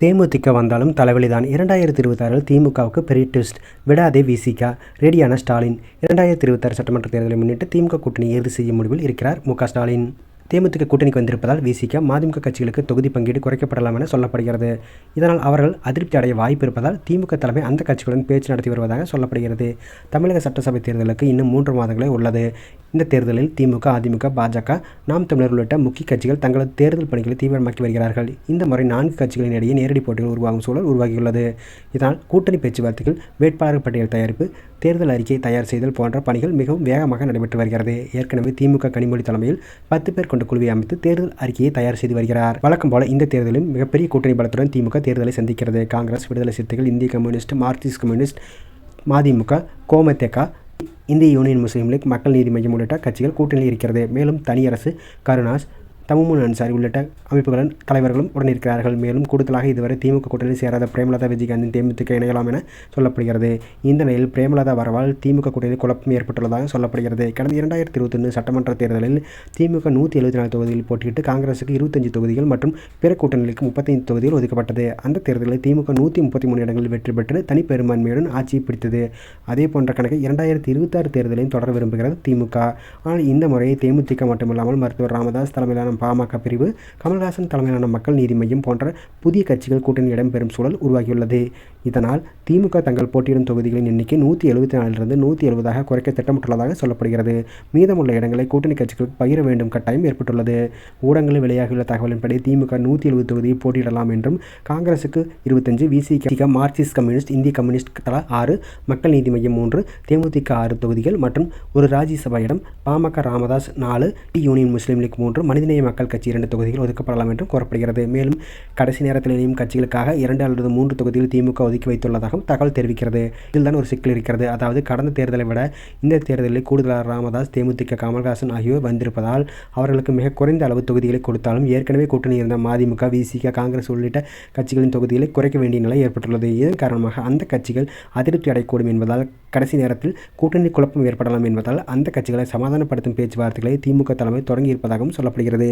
தேமுதிக வந்தாலும் தலைவலிதான். 2026 திமுகவுக்கு பெரிய ட்விஸ்ட். விடாதே விசிக. ரெடியான ஸ்டாலின். 2026 சட்டமன்ற தேர்தலை முன்னிட்டு திமுக கூட்டணி இறுதி செய்யும் முடிவில் இருக்கிறார் மு.க.ஸ்டாலின். தேமுதிக கூட்டணிக்கு வந்திருப்பதால் விசிக, மதிமுக கட்சிகளுக்கு தொகுதி பங்கீடு குறைக்கப்படலாம் என சொல்லப்படுகிறது. இதனால் அவர்கள் அதிருப்தி அடைய வாய்ப்பு இருப்பதால் திமுக தலைமை அந்த கட்சிகளுடன் பேச்சு நடத்தி வருவதாக சொல்லப்படுகிறது. தமிழக சட்டசபை தேர்தலுக்கு இன்னும் 3 மாதங்களே உள்ளது. இந்த தேர்தலில் திமுக, அதிமுக, பாஜக, நாம் தமிழர் உள்ளிட்ட முக்கிய கட்சிகள் தங்களது தேர்தல் பணிகளை தீவிரமாக்கி வருகிறார்கள். இந்த முறை 4 கட்சிகளின் இடையே நேரடி போட்டிகள் உருவாகும் சூழல் உருவாகியுள்ளது. இதனால் கூட்டணி பேச்சுவார்த்தைகள், வேட்பாளர் பட்டியல் தயாரிப்பு, தேர்தல் அறிக்கை தயார் செய்தல் போன்ற பணிகள் மிகவும் வேகமாக நடைபெற்று வருகிறது. ஏற்கனவே திமுக கனிமொழி தலைமையில் 10 பேர் கொண்ட குழுவை அமைத்து தேர்தல் அறிக்கையை தயார் செய்து வருகிறார். வழக்கம் போல இந்த தேர்தலில் மிகப்பெரிய கூட்டணி பலத்துடன் திமுக தேர்தலை சந்திக்கிறது. காங்கிரஸ், விடுதலை சிறுத்தைகள், இந்திய கம்யூனிஸ்ட், மார்க்சிஸ்ட் கம்யூனிஸ்ட், மதிமுக, கோமதேக, இந்திய யூனியன் முஸ்லீம் லீக், மக்கள் நீதி மய்யம் உள்ளிட்ட கட்சிகள் கூட்டணியில் இருக்கிறது. மேலும் தனியரசு, கருணாஸ், தமுமுன் அன்சாரி உள்ளிட்ட அமைப்புகளின் தலைவர்களும் உடனிருக்கிறார்கள். மேலும் கூடுதலாக இதுவரை திமுக கூட்டணியில் சேராத பிரேமலதா விஜயகாந்தின் தேமுதிக இணையலாம் என சொல்லப்படுகிறது. இந்த நிலையில் பிரேமலதா வரவால் திமுக கூட்டணியில் குழப்பம் ஏற்பட்டுள்ளதாக சொல்லப்படுகிறது. கடந்த 2021 சட்டமன்ற தேர்தலில் திமுக 174 தொகுதிகளில் போட்டியிட்டு காங்கிரசுக்கு 25 தொகுதிகள் மற்றும் பிற கூட்டணிகளுக்கு 35 தொகுதிகள் ஒதுக்கப்பட்டது. அந்த தேர்தலில் திமுக 133 இடங்களில் வெற்றி பெற்று தனிப்பெரும்பான்மையுடன் ஆட்சியை பிடித்தது. அதே போன்ற கணக்கை 2026 தேர்தலையும் தொடர விரும்புகிறது திமுக. ஆனால் இந்த முறை தேமுதிக மட்டுமில்லாமல் மருத்துவர் ராமதாஸ் தலைமையிலான பாமக பிரிவு, கமல்ஹாசன் தலைமையிலான மக்கள் நீதி மய்யம் போன்ற புதிய கட்சிகள் கூட்டணி இடம்பெறும் சூழல் உருவாகியுள்ளது. இதனால் திமுக தங்கள் போட்டியிடும் தொகுதிகளின் எண்ணிக்கை 174 170 குறைக்க திட்டமிட்டுள்ளதாக சொல்லப்படுகிறது. மீதமுள்ள இடங்களை கூட்டணி கட்சிகளுக்கு பகிர வேண்டும் கட்டாயம் ஏற்பட்டுள்ளது. ஊடகங்களில் வெளியாகியுள்ள தகவலின்படி திமுக 170 தொகுதியில் போட்டியிடலாம் என்றும், காங்கிரசுக்கு 25, விசிக, மார்க்சிஸ்ட் கம்யூனிஸ்ட், இந்திய கம்யூனிஸ்ட் தலா 6, மக்கள் நீதி மய்யம் 3, தேமுதிக 6 தொகுதிகள் மற்றும் ஒரு ராஜ்யசபா இடம், பாமக ராமதாஸ் 4, யூனியன் முஸ்லீம் லீக் 3, மனிதநேய மக்கள் கட்சி 2 தொகுதிகள் ஒதுக்கப்படலாம் என்றும் கூறப்படுகிறது. மேலும் கடைசி நேரத்தில் இணையும் கட்சிகளுக்காக 2 அல்லது 3 தொகுதிகள் திமுக ஒதுக்கி வைத்துள்ளதாகவும் தகவல் தெரிவிக்கிறது. இதில்தான் ஒரு சிக்கல் இருக்கிறது. அதாவது கடந்த தேர்தலை விட இந்த தேர்தலில் கூடுதலாக ராமதாஸ், தேமுதிக, கமல்ஹாசன் ஆகியோர் வந்திருப்பதால் அவர்களுக்கு மிக குறைந்த அளவு தொகுதிகளை கொடுத்தாலும் ஏற்கனவே கூட்டணி இருந்த மதிமுக, விசிக, காங்கிரஸ் உள்ளிட்ட கட்சிகளின் தொகுதிகளை குறைக்க வேண்டிய நிலை ஏற்பட்டுள்ளது. இதன் காரணமாக அந்த கட்சிகள் அதிருப்தி அடையக்கூடும் என்பதால், கடைசி நேரத்தில் கூட்டணி குழப்பம் ஏற்படலாம் என்பதால் அந்த கட்சிகளை சமாதானப்படுத்தும் பேச்சுவார்த்தைகளை திமுக தலைமை தொடங்கி இருப்பதாகவும் சொல்லப்படுகிறது.